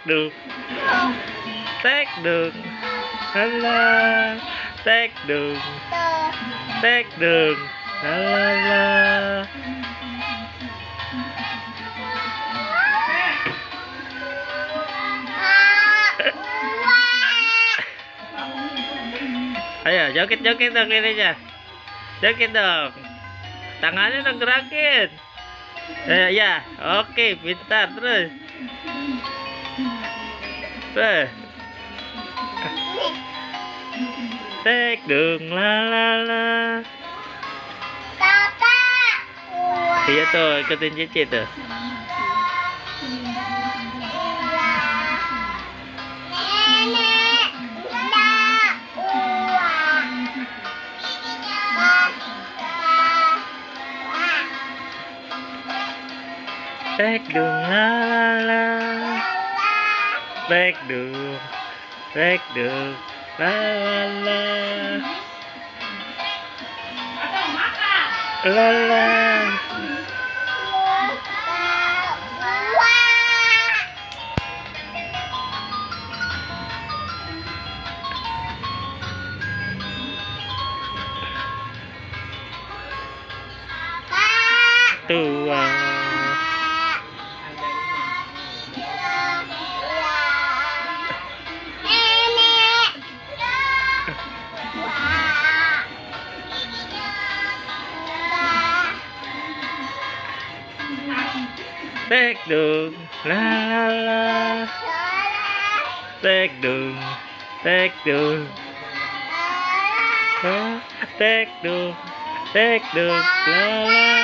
đường, tét đường, la tét đường, tét đường, la. Ayo joget-joget dong ininya. Joget dong. Tangannya dong gerakin. Ya, oke, pintar terus. Tek dong, la. Kakak. Iya tuh, ikutin Cici tuh. Tek dong, la. Tek dong, la. La. Tua. Tek dong, la. Tek dong, tek dong, la.